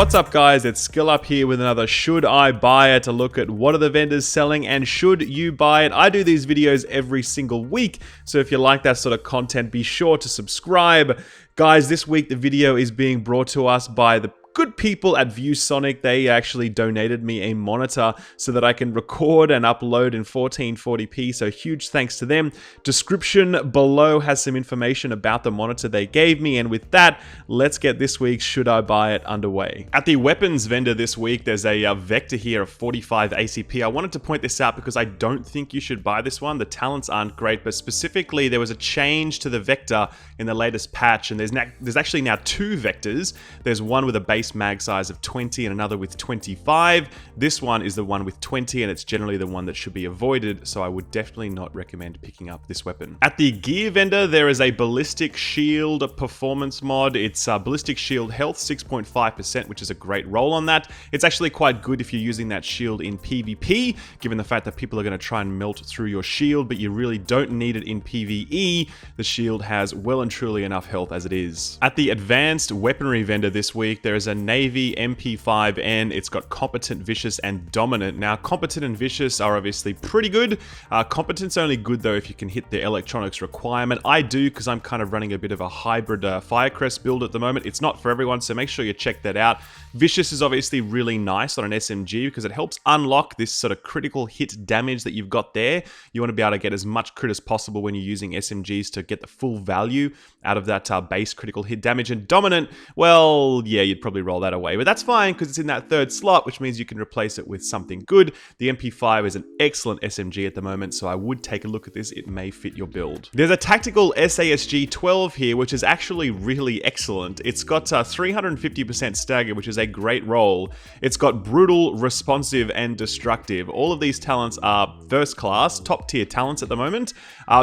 What's up guys, it's Skill Up here with another Should I Buy It? A look at what are the vendors selling and should you buy it? I do these videos every single week, so if you like that sort of content, be sure to subscribe. Guys, this week the video is being brought to us by the good people at ViewSonic. They actually donated me a monitor so that I can record and upload in 1440p, so huge thanks to them. Description below has some information about the monitor they gave me, and with that, let's get this week's Should I Buy It underway. At the weapons vendor this week, there's a Vector here of 45 ACP. I wanted to point this out because I don't think you should buy this one. The talents aren't great, but specifically there was a change to the Vector in the latest patch, and there's actually now two Vectors. There's one with a base mag size of 20 and another with 25. This one is the one with 20, and it's generally the one that should be avoided, so I would definitely not recommend picking up this weapon. At the gear vendor, there is a Ballistic Shield performance mod. It's Ballistic Shield health 6.5%, which is a great roll on that. It's actually quite good if you're using that shield in PvP, given the fact that people are going to try and melt through your shield, but you really don't need it in PvE. The shield has well and truly enough health as it is. At the advanced weaponry vendor this week, there is a Navy MP5 N. It's got Competent, Vicious, and Dominant. Now, Competent and Vicious are obviously pretty good. Competent's only good though if you can hit the electronics requirement. I do, because I'm kind of running a bit of a hybrid Firecrest build at the moment. It's not for everyone, so make sure you check that out. Vicious is obviously really nice on an SMG because it helps unlock this sort of critical hit damage that you've got there. You want to be able to get as much crit as possible when you're using SMGs to get the full value out of that base critical hit damage. And Dominant, well, yeah, you'd probably roll that away, but that's fine because it's in that third slot, which means you can replace it with something good. The MP5 is an excellent SMG at the moment, so I would take a look at this. It may fit your build. There's a tactical SASG-12 here, which is actually really excellent. It's got 350% stagger, which is a great roll. It's got brutal, responsive, and destructive. All of these talents are first class, top tier talents at the moment.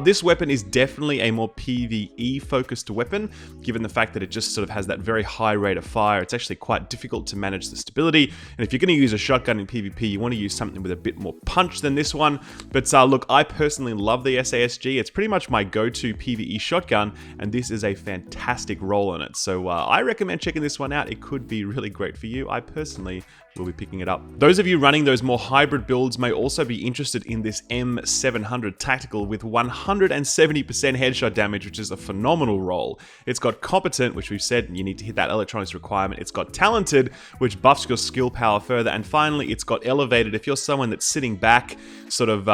This weapon is definitely a more PvE focused weapon, given the fact that it just sort of has that very high rate of fire. It's actually quite difficult to manage the stability, and if you're going to use a shotgun in PvP, you want to use something with a bit more punch than this one. But look, I personally love the SASG. It's pretty much my go-to PvE shotgun, and this is a fantastic roll on it. So I recommend checking this one out. It could be really great for you. I personally will be picking it up. Those of you running those more hybrid builds may also be interested in this M700 Tactical with 170% headshot damage, which is a phenomenal roll. It's got Competent, which we've said you need to hit that electronics requirement. It's got Talented, which buffs your skill power further. And finally, it's got Elevated. If you're someone that's sitting back, sort of,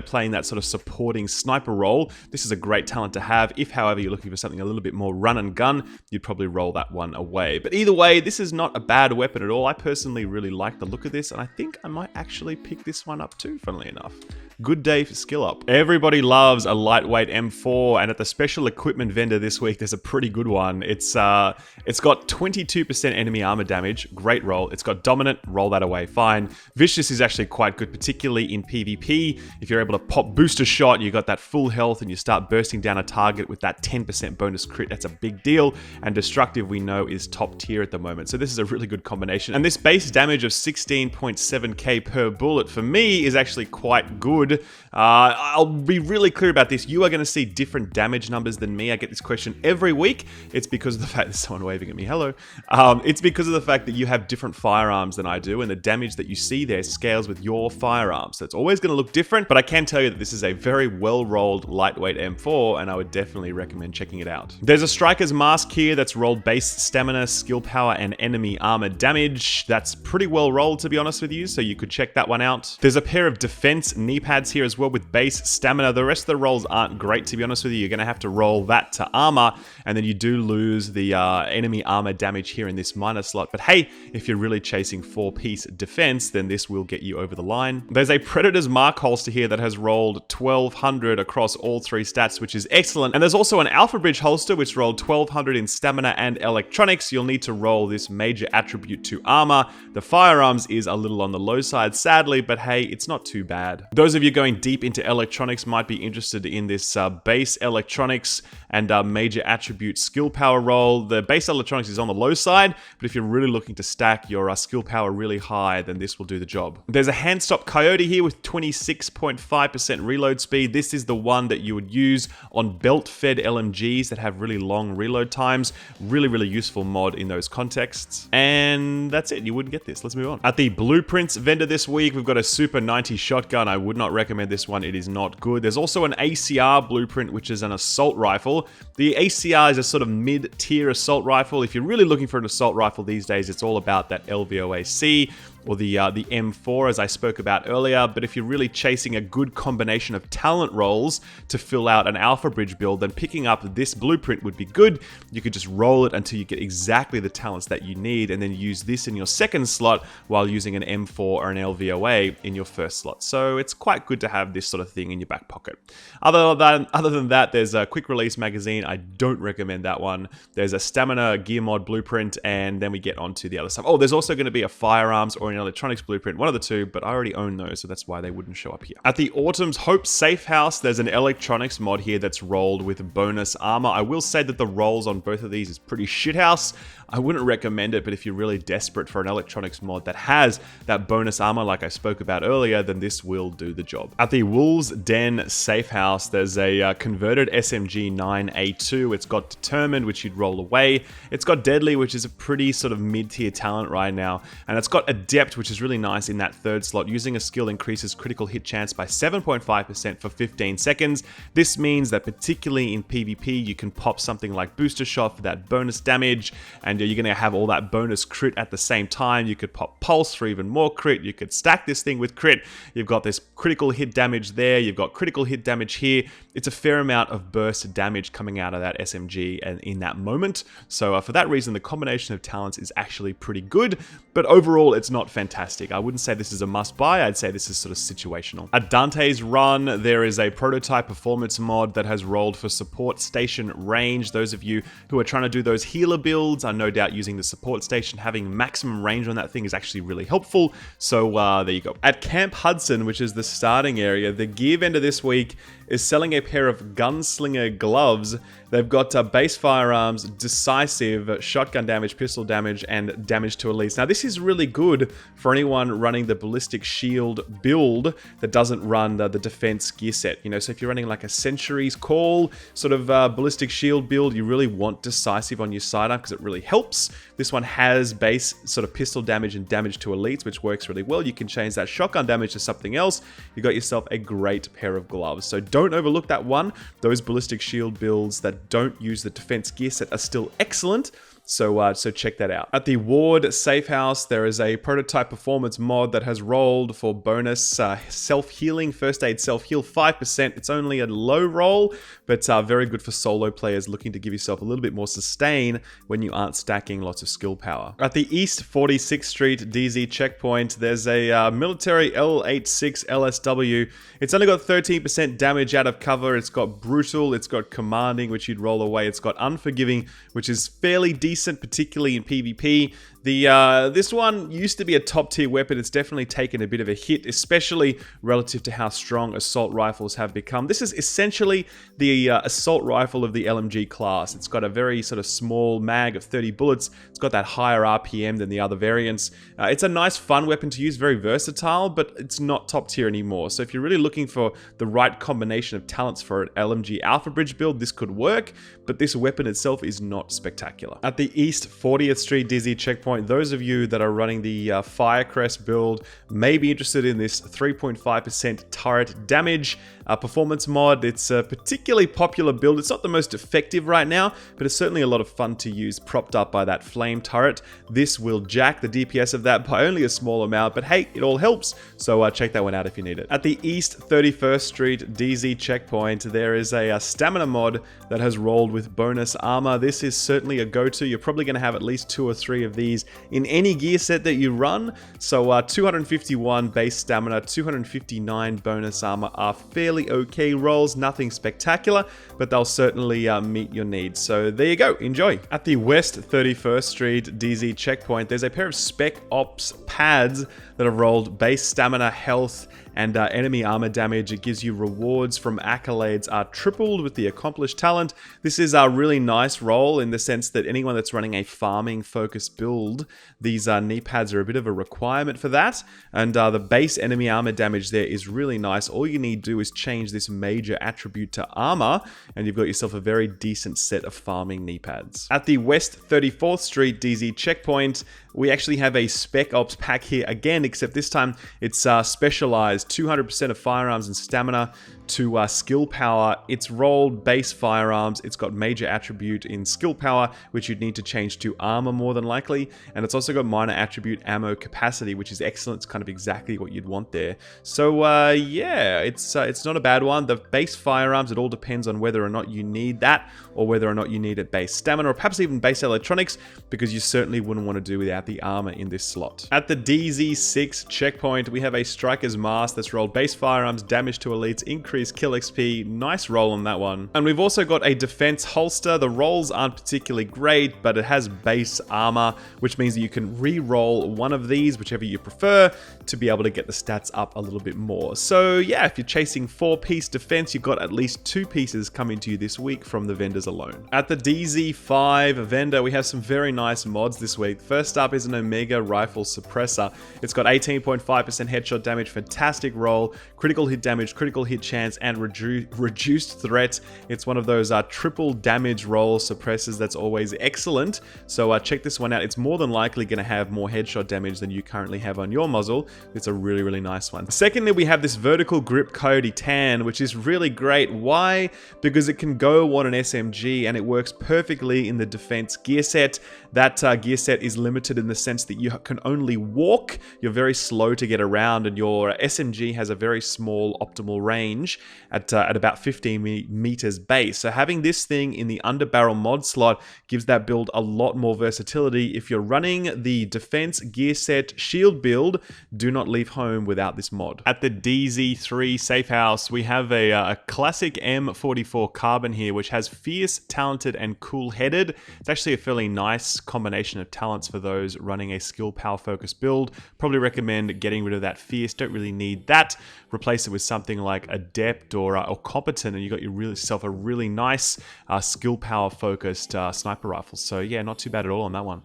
playing that sort of supporting sniper role, this is a great talent to have. If, however, you're looking for something a little bit more run and gun, you'd probably roll that one away. But either way, this is not a bad weapon at all. I personally really like the look of this, and I think I might actually pick this one up too, funnily enough. Good day for Skill Up. Everybody loves a lightweight M4, and at the special equipment vendor this week, there's a pretty good one. It's got 22% enemy armor damage, great roll. It's got Dominant, roll that away, fine. Vicious is actually quite good, particularly in PvP. If you're able to pop booster shot, you got that full health, and you start bursting down a target with that 10% bonus crit, that's a big deal. And Destructive, we know, is top tier at the moment, so this is a really good combination. And this base damage of 16.7k per bullet for me is actually quite good. I'll be really clear about this. You are going to see different damage numbers than me. I get this question every week. It's because of the fact that someone waving at me, hello. It's because of the fact that you have different firearms than I do, and the damage that you see there scales with your firearms. So it's always going to look different, but I can tell you that this is a very well-rolled lightweight M4, and I would definitely recommend checking it out. There's a Striker's Mask here that's rolled base stamina, skill power, and enemy armor damage. That's pretty well rolled, to be honest with you, so you could check that one out. There's a pair of defense Kneepads here as well with base stamina. The rest of the rolls aren't great, to be honest with you. You're going to have to roll that to armor, and then you do lose the enemy armor damage here in this minor slot. But hey, if you're really chasing 4-piece defense, then this will get you over the line. There's a Predator's Mark holster here that has rolled 1200 across all three stats, which is excellent. And there's also an Alpha Bridge holster which rolled 1200 in stamina and electronics. You'll need to roll this major attribute to armor. The firearms is a little on the low side, sadly, but hey, it's not too bad. Those of you going deep into electronics might be interested in this base electronics and major attribute skill power roll. The base electronics is on the low side, but if you're really looking to stack your skill power really high, then this will do the job. There's a Handstop Coyote here with 26.5% reload speed. This is the one that you would use on belt-fed LMGs that have really long reload times. Really useful mod in those contexts. And that's it. You wouldn't get this. Let's move on. At the Blueprints vendor this week, we've got a Super 90 shotgun. I would not recommend this one. It is not good. There's also an ACR Blueprint, which is an assault rifle. The ACR is a sort of mid-tier assault rifle. If you're really looking for an assault rifle these days, it's all about that LVOAC or the M4, as I spoke about earlier. But if you're really chasing a good combination of talent rolls to fill out an Alpha Bridge build, then picking up this Blueprint would be good. You could just roll it until you get exactly the talents that you need, and then use this in your second slot while using an M4 or an LVOA in your first slot. So it's quite good to have this sort of thing in your back pocket. Other than that, there's a quick release magazine. I don't recommend that one. There's a stamina gear mod Blueprint, and then we get onto the other stuff. Oh, there's also going to be a firearms or an electronics Blueprint, one of the two, but I already own those, so that's why they wouldn't show up here. At the Autumn's Hope Safe House, there's an electronics mod here that's rolled with bonus armor. I will say that the rolls on both of these is pretty shithouse. I wouldn't recommend it, but if you're really desperate for an electronics mod that has that bonus armor like I spoke about earlier, then this will do the job. At the Wolves Den Safe House, there's a converted SMG-9 A2. It's got Determined, which you'd roll away. It's got Deadly, which is a pretty sort of mid-tier talent right now. And it's got Adept, which is really nice in that third slot. Using a skill increases critical hit chance by 7.5% for 15 seconds. This means that particularly in PvP, you can pop something like Booster Shot for that bonus damage, and you're going to have all that bonus crit at the same time. You could pop Pulse for even more crit. You could stack this thing with crit. You've got this critical hit damage there. You've got critical hit damage here. It's a fair amount of burst damage coming out of that SMG and in that moment. So for that reason, the combination of talents is actually pretty good, but overall, it's not fantastic. I wouldn't say this is a must-buy. I'd say this is sort of situational. At Dante's Run, there is a prototype performance mod that has rolled for support station range. Those of you who are trying to do those healer builds, I no doubt using the support station, having maximum range on that thing is actually really helpful. So there you go. At Camp Hudson, which is the starting area, the gear vendor this week is selling a pair of gunslinger gloves. They've got base firearms, decisive, shotgun damage, pistol damage, and damage to elites. Now, this is really good for anyone running the ballistic shield build that doesn't run the defense gear set. You know, so if you're running like a Century's Call sort of ballistic shield build, you really want decisive on your sidearm because it really helps. This one has base sort of pistol damage and damage to elites, which works really well. You can change that shotgun damage to something else. You got yourself a great pair of gloves. So don't overlook that one. Those ballistic shield builds that don't use the defense gear set are still excellent. So check that out. At the Ward Safe House, there is a prototype performance mod that has rolled for bonus self-healing, first aid self-heal 5%. It's only a low roll, but very good for solo players looking to give yourself a little bit more sustain when you aren't stacking lots of skill power. At the East 46th Street DZ checkpoint, there's a military L86 LSW. It's only got 13% damage out of cover. It's got brutal, it's got commanding, which you'd roll away. It's got unforgiving, which is fairly decent, particularly in PvP. This one used to be a top tier weapon. It's definitely taken a bit of a hit, especially relative to how strong assault rifles have become. This is essentially the assault rifle of the LMG class. It's got a very sort of small mag of 30 bullets. It's got that higher RPM than the other variants. It's a nice fun weapon to use, very versatile, but it's not top tier anymore. So if you're really looking for the right combination of talents for an LMG Alpha Bridge build, this could work, but this weapon itself is not spectacular. At the East 40th Street DZ checkpoint, those of you that are running the Firecrest build may be interested in this 3.5% turret damage performance mod. It's a particularly popular build. It's not the most effective right now, but it's certainly a lot of fun to use, propped up by that flame turret. This will jack the DPS of that by only a small amount, but hey, it all helps. So check that one out if you need it. At the East 31st Street DZ checkpoint, there is a stamina mod that has rolled with bonus armor. This is certainly a go-to. You're probably going to have at least 2 or 3 of these in any gear set that you run. So 251 base stamina, 259 bonus armor are fairly okay rolls, nothing spectacular, but they'll certainly meet your needs. So there you go, enjoy. At the West 31st Street DZ checkpoint, there's a pair of Spec Ops pads that have rolled base stamina, health, and enemy armor damage. It gives you rewards from accolades are tripled with the accomplished talent. This is a really nice roll in the sense that anyone that's running a farming focused build, these knee pads are a bit of a requirement for that. And the base enemy armor damage there is really nice. All you need to do is change this major attribute to armor, and you've got yourself a very decent set of farming knee pads. At the West 34th Street DZ checkpoint, we actually have a Spec Ops pack here again, except this time it's specialized 200% of firearms and stamina to skill power. It's rolled base firearms. It's got major attribute in skill power, which you'd need to change to armor more than likely. And it's also got minor attribute ammo capacity, which is excellent. It's kind of exactly what you'd want there. So yeah, it's not a bad one. The base firearms, it all depends on whether or not you need that, or whether or not you need it base stamina, or perhaps even base electronics, because you certainly wouldn't want to do without the armor in this slot. At the DZ6 checkpoint, we have a Striker's Mask that's rolled base firearms, damage to elites, increased kill XP. Nice roll on that one. And we've also got a defense holster. The rolls aren't particularly great, but it has base armor, which means that you can re-roll one of these, whichever you prefer, to be able to get the stats up a little bit more. So yeah, if you're chasing 4-piece defense, you've got at least 2 pieces coming to you this week from the vendors alone. At the DZ5 vendor, we have some very nice mods this week. First up is an Omega Rifle Suppressor. It's got 18.5% headshot damage, fantastic roll, critical hit damage, critical hit chance, and reduced threat. It's one of those triple damage roll suppressors that's always excellent. So check this one out. It's more than likely going to have more headshot damage than you currently have on your muzzle. It's a really, really nice one. Secondly, we have this Vertical Grip Coyote Tan, which is really great. Why? Because it can go on an SMG and it works perfectly in the defense gear set. That gear set is limited in the sense that you can only walk. You're very slow to get around, and your SMG has a very small optimal range at about 15 meters base. So having this thing in the underbarrel mod slot gives that build a lot more versatility. If you're running the defense gear set shield build, do not leave home without this mod. At the DZ3 safe house, we have a classic M44 Carbine here, which has fierce, talented, and cool-headed. It's actually a fairly nice combination of talents for those running a skill power focused build. Probably recommend getting rid of that fierce. Don't really need that. Replace it with something like adept or competent, and you got yourself a really nice skill power focused sniper rifle. So yeah, not too bad at all on that one.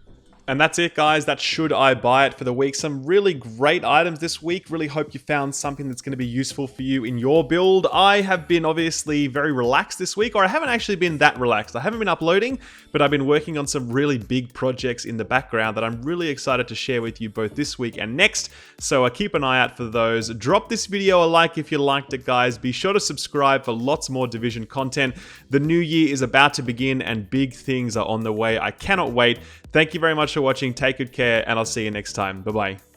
And that's it, guys. That should I buy it for the week. Some really great items this week. Really hope you found something that's going to be useful for you in your build. I have been obviously very relaxed this week, or I haven't actually been that relaxed. I haven't been uploading, but I've been working on some really big projects in the background that I'm really excited to share with you both this week and next. So keep an eye out for those. Drop this video a like if you liked it, guys. Be sure to subscribe for lots more Division content. The new year is about to begin and big things are on the way. I cannot wait. Thank you very much for watching. Take good care, and I'll see you next time. Bye-bye.